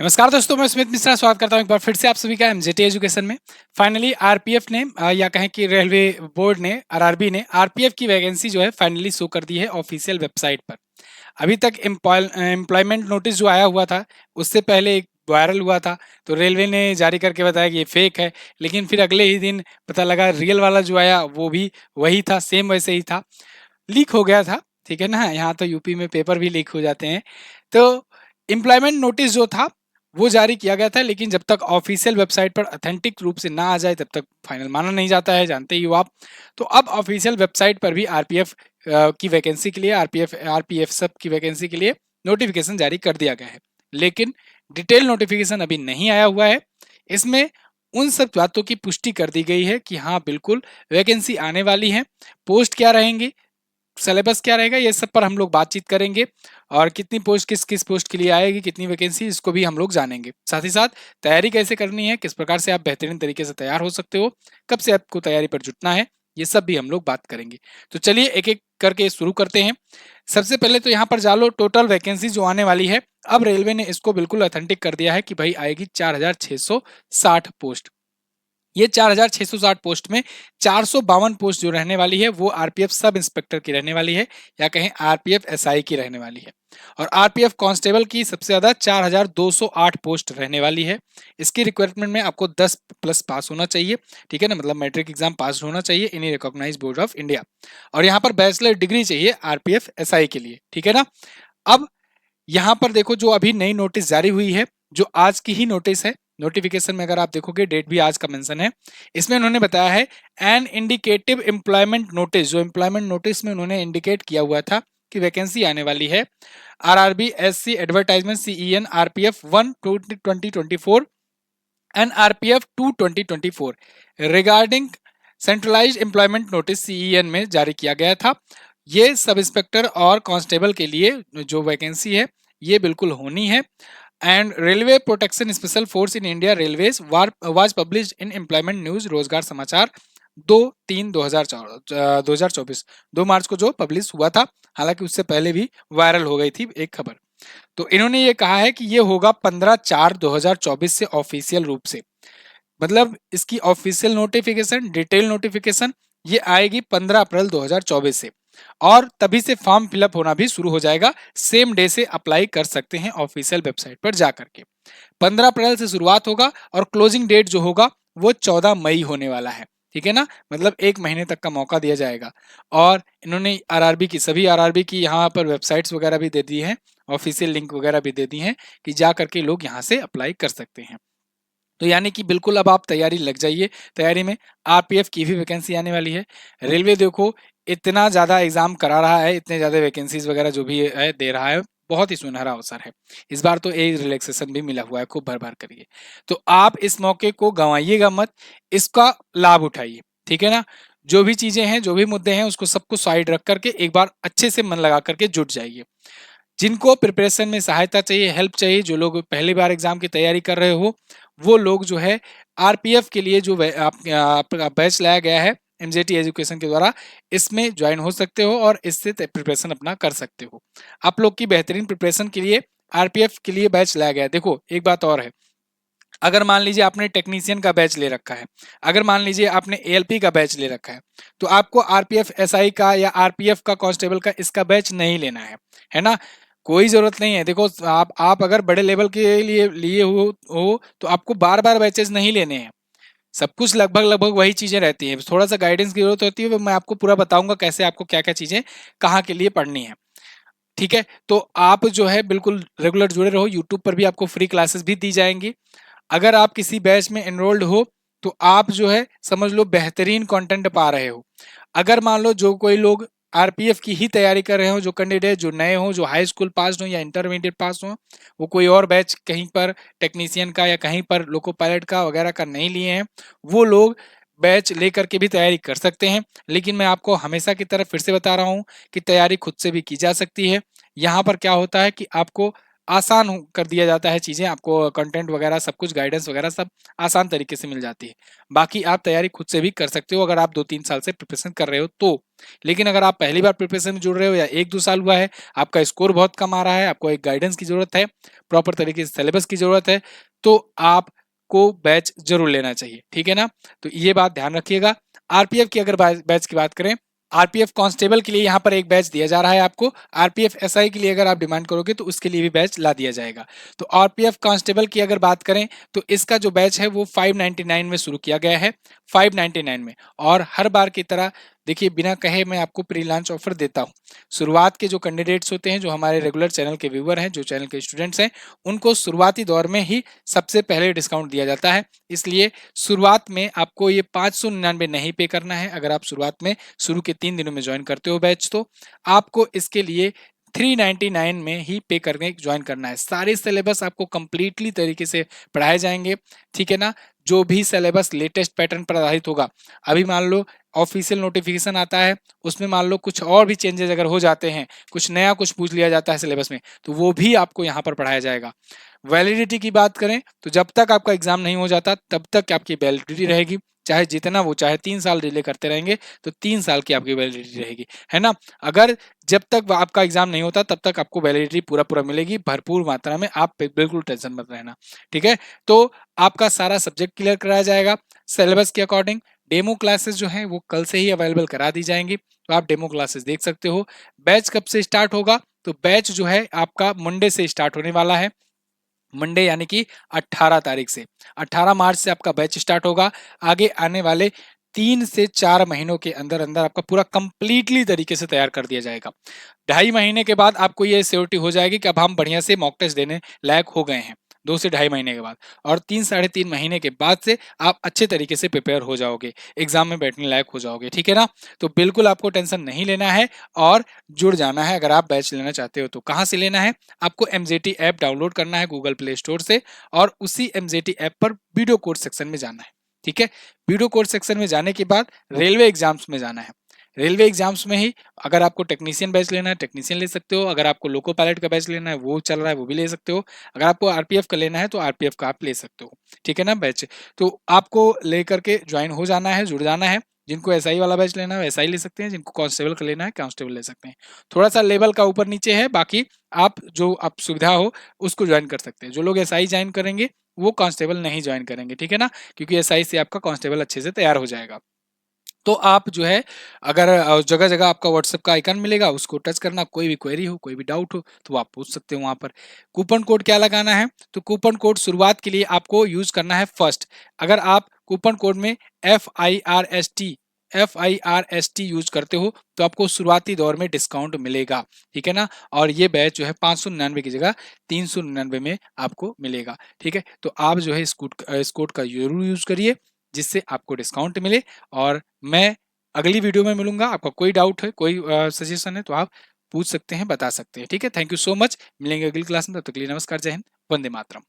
नमस्कार दोस्तों, मैं स्मित मिश्रा स्वागत करता हूं एक बार फिर से आप सभी का एमजेटी एजुकेशन में। फाइनली आरपीएफ ने या कहें कि रेलवे बोर्ड ने आरआरबी ने आरपीएफ की वैकेंसी जो है फाइनली शो कर दी है ऑफिशियल वेबसाइट पर। अभी तक एम्प्लॉयमेंट नोटिस जो आया हुआ था उससे पहले एक वायरल हुआ था, तो रेलवे ने जारी करके बताया कि ये फेक है। लेकिन फिर अगले ही दिन पता लगा रियल वाला जो आया वो भी वही था, सेम वैसे ही था। लीक हो गया था, ठीक है ना। यहाँ तो यूपी में पेपर भी लीक हो जाते हैं। तो एम्प्लॉयमेंट नोटिस जो था वो जारी किया गया था, लेकिन जब तक ऑफिशियल वेबसाइट पर ऑथेंटिक रूप से ना आ जाए तब तक फाइनल माना नहीं जाता है, जानते ही हो आप। तो अब ऑफिशियल वेबसाइट पर भी आरपीएफ की वैकेंसी के लिए, आरपीएफ सब की वैकेंसी के लिए नोटिफिकेशन जारी कर दिया गया है। लेकिन डिटेल नोटिफिकेशन अभी नहीं आया हुआ है। इसमें उन सब बातों की पुष्टि कर दी गई है कि हाँ बिल्कुल वैकेंसी आने वाली है। पोस्ट क्या रहेंगी, सिलेबस क्या रहेगा, ये सब पर हम लोग बातचीत करेंगे। और कितनी पोस्ट किस किस पोस्ट के लिए आएगी, कितनी वैकेंसी, इसको भी हम लोग जानेंगे। साथ ही साथ तैयारी कैसे करनी है, किस प्रकार से आप बेहतरीन तरीके से तैयार हो सकते हो, कब से आपको तैयारी पर जुटना है, ये सब भी हम लोग बात करेंगे। तो चलिए एक एक करके शुरू करते हैं। सबसे पहले तो यहाँ पर जानो टोटल वैकेंसी जो आने वाली है। अब रेलवे ने इसको बिल्कुल ऑथेंटिक कर दिया है कि भाई आएगी 4660 पोस्ट। ये 4660 पोस्ट में 452 पोस्ट जो रहने वाली है वो आरपीएफ सब इंस्पेक्टर की रहने वाली है, या कहें आरपीएफ एसआई की रहने वाली है। और आरपीएफ कांस्टेबल की सबसे ज्यादा 4208 पोस्ट रहने वाली है। इसकी रिक्वायरमेंट में आपको 10 प्लस पास होना चाहिए, ठीक है ना, मतलब मैट्रिक एग्जाम पास होना चाहिए इन रिकॉग्नाइज बोर्ड ऑफ इंडिया। और यहाँ पर बैचलर डिग्री चाहिए आरपीएफ एसआई के लिए, ठीक है ना। अब यहाँ पर देखो, जो अभी नई नोटिस जारी हुई है, जो आज की ही नोटिस है, नोटिफिकेशन में अगर आप देखोगे डेट भी आज का मेंशन है। इसमें उन्होंने बताया है एन इंडिकेटिव एम्प्लॉयमेंट नोटिस, जो एम्प्लॉयमेंट नोटिस में उन्होंने इंडिकेट किया हुआ था कि वैकेंसी आने वाली है RRB SC advertisement CEN RPF 1 2024 and RPF 2 2024 regarding centralised employment notice CEN में जारी किया गया था। ये सब इंस्पेक्टर और कांस्टेबल के लिए जो वैकेंसी है ये बिल्कुल होनी है। And railway protection special force in India railways was published in employment news रोजगार समाचार 2/3/2024, 2 मार्च को जो पब्लिश हुआ था। हालांकि उससे पहले भी वायरल हो गई थी एक खबर। तो इन्होंने ये कहा है कि ये होगा 15/4/2024 से ऑफिशियल रूप से, मतलब इसकी ऑफिशियल नोटिफिकेशन, डिटेल नोटिफिकेशन ये आएगी 15 अप्रैल 2024 से। और तभी से फॉर्म फिलअप होना भी शुरू हो जाएगा, सेम डे से अप्लाई कर सकते हैं ऑफिशियल वेबसाइट पर जाकर के। 15 अप्रैल से शुरुआत होगा और क्लोजिंग डेट जो होगा वो 14 मई होने वाला है, ठीक है ना, मतलब एक महीने तक का मौका दिया जाएगा। और इन्होंने आरआरबी की, सभी आरआरबी की यहाँ पर वेबसाइट्स वगैरह भी दे दी हैं, ऑफिशियल लिंक वगैरह भी दे दी हैं कि जा करके लोग यहाँ से अप्लाई कर सकते हैं। तो यानी कि बिल्कुल अब आप तैयारी लग जाइए। तैयारी में आरपीएफ की भी वैकेंसी आने वाली है। रेलवे देखो इतना ज़्यादा एग्जाम करा रहा है, इतने ज़्यादा वैकेंसीज वगैरह जो भी है दे रहा है, बहुत ही सुनहरा अवसर है। इस बार तो एज रिलैक्सेशन भी मिला हुआ है, खूब भर भर करिए। तो आप इस मौके को गंवाइएगा मत, इसका लाभ उठाइए, ठीक है ना। जो भी चीजें हैं, जो भी मुद्दे हैं, उसको सबको साइड रख करके एक बार अच्छे से मन लगा करके जुट जाइए। जिनको प्रिपरेशन में सहायता चाहिए, हेल्प चाहिए, जो लोग पहली बार एग्जाम की तैयारी कर रहे हो, वो लोग जो है आरपीएफ के लिए जो आपका बैच लाया गया है एमजेटी एजुकेशन के द्वारा, इसमें ज्वाइन हो सकते हो और इससे प्रिपरेशन अपना कर सकते हो। आप लोग की बेहतरीन प्रिपरेशन के लिए आरपीएफ के लिए बैच लाया गया है। देखो एक बात और है, अगर मान लीजिए आपने टेक्नीशियन का बैच ले रखा है, अगर मान लीजिए आपने एएलपी का बैच ले रखा है, तो आपको आरपीएफ एसआई का या आरपीएफ का कांस्टेबल का इसका बैच नहीं लेना है ना। कोई जरूरत नहीं है। देखो आप अगर बड़े लेवल के लिए लिए हो तो आपको बार बार बैचेस नहीं लेने हैं। सब कुछ लगभग लगभग वही चीजें रहती हैं, थोड़ा सा गाइडेंस की जरूरत होती है, वो मैं आपको पूरा बताऊंगा कैसे आपको क्या क्या चीजें कहाँ के लिए पढ़नी है, ठीक है। तो आप जो है बिल्कुल रेगुलर जुड़े रहो, यूट्यूब पर भी आपको फ्री क्लासेस भी दी जाएंगी। अगर आप किसी बैच में एनरोल्ड हो तो आप जो है समझ लो बेहतरीन कंटेंट पा रहे हो। अगर मान लो जो कोई लोग आरपीएफ की ही तैयारी कर रहे हो, जो कैंडिडेट जो नए हो, जो हाई स्कूल पास हो या इंटरमीडिएट पास हो, वो कोई और बैच कहीं पर टेक्नीशियन का या कहीं पर लोको पायलट का वगैरह का नहीं लिए हैं, वो लोग बैच लेकर के भी तैयारी कर सकते हैं। लेकिन मैं आपको हमेशा की तरह फिर से बता रहा हूँ कि तैयारी खुद से भी की जा सकती है। यहाँ पर क्या होता है कि आपको आसान कर दिया जाता है चीज़ें, आपको कंटेंट वगैरह सब कुछ, गाइडेंस वगैरह सब आसान तरीके से मिल जाती है। बाकी आप तैयारी खुद से भी कर सकते हो अगर आप 2-3 साल से प्रिपरेशन कर रहे हो तो। लेकिन अगर आप पहली बार प्रिपरेशन में जुड़ रहे हो या 1-2 साल हुआ है, आपका स्कोर बहुत कम आ रहा है, आपको एक गाइडेंस की ज़रूरत है, प्रॉपर तरीके से सिलेबस की ज़रूरत है, तो आपको बैच ज़रूर लेना चाहिए, ठीक है ना? तो ये बात ध्यान रखिएगा। आरपीएफ की अगर बैच की बात करें, आरपीएफ कांस्टेबल के लिए यहाँ पर एक बैच दिया जा रहा है आपको। आरपीएफ एसआई के लिए अगर आप डिमांड करोगे तो उसके लिए भी बैच ला दिया जाएगा। तो आरपीएफ कांस्टेबल की अगर बात करें तो इसका जो बैच है वो 599 में शुरू किया गया है, 599 में। और हर बार की तरह देखिए, बिना कहे मैं आपको प्री लॉन्च ऑफर देता हूँ। शुरुआत के जो कैंडिडेट्स होते हैं, जो हमारे रेगुलर चैनल के व्यूअर हैं, जो चैनल के स्टूडेंट्स हैं, उनको शुरुआती दौर में ही सबसे पहले डिस्काउंट दिया जाता है। इसलिए शुरुआत में आपको ये 599 नहीं पे करना है। अगर आप शुरुआत में शुरू के 3 दिनों में ज्वाइन करते हो बैच, तो आपको इसके लिए 399 में ही पे करके ज्वाइन करना है। सारे सिलेबस आपको कंप्लीटली तरीके से पढ़ाए जाएंगे, ठीक है ना? जो भी सिलेबस लेटेस्ट पैटर्न पर आधारित होगा। अभी मान लो ऑफिशियल नोटिफिकेशन आता है, उसमें मान लो कुछ और भी चेंजेस अगर हो जाते हैं, कुछ नया कुछ पूछ लिया जाता है सिलेबस में, तो वो भी आपको यहाँ पर पढ़ाया जाएगा। वैलिडिटी की बात करें तो जब तक आपका एग्जाम नहीं हो जाता तब तक आपकी वैलिडिटी रहेगी। चाहे जितना वो चाहे 3 साल डिले करते रहेंगे तो 3 साल की आपकी वैलिडिटी रहेगी, है ना? अगर जब तक आपका एग्जाम नहीं होता तब तक आपको वैलिडिटी पूरा मिलेगी, भरपूर मात्रा में। आप बिल्कुल टेंशन मत रहना, ठीक है? तो आपका सारा सब्जेक्ट क्लियर कराया जाएगा सिलेबस के अकॉर्डिंग। डेमो क्लासेस जो हैं वो कल से ही अवेलेबल करा दी जाएंगी, तो आप डेमो क्लासेस देख सकते हो। बैच कब से स्टार्ट होगा? तो बैच जो है आपका मंडे से स्टार्ट होने वाला है। मंडे यानी कि 18 तारीख से, 18 मार्च से आपका बैच स्टार्ट होगा। आगे आने वाले 3 से 4 महीनों के अंदर अंदर आपका पूरा कंप्लीटली तरीके से तैयार कर दिया जाएगा। 2.5 महीने के बाद आपको ये श्योरिटी हो जाएगी कि अब हम बढ़िया से मॉक टेस्ट देने लायक हो गए हैं, 2 से 2.5 महीने के बाद। और 3 साढ़े 3 महीने के बाद से आप अच्छे तरीके से प्रिपेयर हो जाओगे, एग्जाम में बैठने लायक हो जाओगे, ठीक है ना? तो बिल्कुल आपको टेंशन नहीं लेना है और जुड़ जाना है अगर आप बैच लेना चाहते हो तो। कहाँ से लेना है? आपको एमजेटी ऐप डाउनलोड करना है गूगल प्ले स्टोर से, और उसी एमजेटी ऐप पर वीडियो कोर्स सेक्शन में जाना है, ठीक है? वीडियो कोर्स सेक्शन में जाने के बाद रेलवे एग्जाम्स में जाना है। रेलवे एग्जाम्स में ही अगर आपको टेक्नीशियन बैच लेना है, टेक्नीशियन ले सकते हो। अगर आपको लोको पायलट का बैच लेना है, वो चल रहा है, वो भी ले सकते हो। अगर आपको आरपीएफ का लेना है तो आरपीएफ का आप ले सकते हो, ठीक है ना बैच? तो आपको लेकर के ज्वाइन हो जाना है, जुड़ जाना है। जिनको एसआई वाला बैच लेना है एसआई ले सकते हैं, जिनको कांस्टेबल का लेना है कांस्टेबल ले सकते हैं। थोड़ा सा लेवल का ऊपर नीचे है, बाकी आप जो आप सुविधा हो उसको ज्वाइन कर सकते हैं। जो लोग एसआई ज्वाइन करेंगे वो कांस्टेबल नहीं ज्वाइन करेंगे, ठीक है ना? क्योंकि एसआई से आपका कांस्टेबल अच्छे से तैयार हो जाएगा। तो आप जो है, अगर जगह जगह आपका व्हाट्सएप का आइकन मिलेगा, उसको टच करना। कोई भी क्वेरी हो, कोई भी डाउट हो तो आप पूछ सकते हो वहां पर। कूपन कोड क्या लगाना है? तो कूपन कोड शुरुआत के लिए आपको यूज करना है फर्स्ट। अगर आप कूपन कोड में FIRST यूज करते हो तो आपको शुरुआती दौर में डिस्काउंट मिलेगा, ठीक है ना? और ये बैच जो है 599 की जगह 399 में आपको मिलेगा, ठीक है? तो आप जो है इस कोड का जरूर यूज करिए, जिससे आपको डिस्काउंट मिले। और मैं अगली वीडियो में मिलूंगा। आपका कोई डाउट है, कोई सजेशन है तो आप पूछ सकते हैं, बता सकते हैं, ठीक है? Thank you so much. मिलेंगे अगली क्लास में, तब तक के लिए नमस्कार, जय हिंद, वंदे मातरम।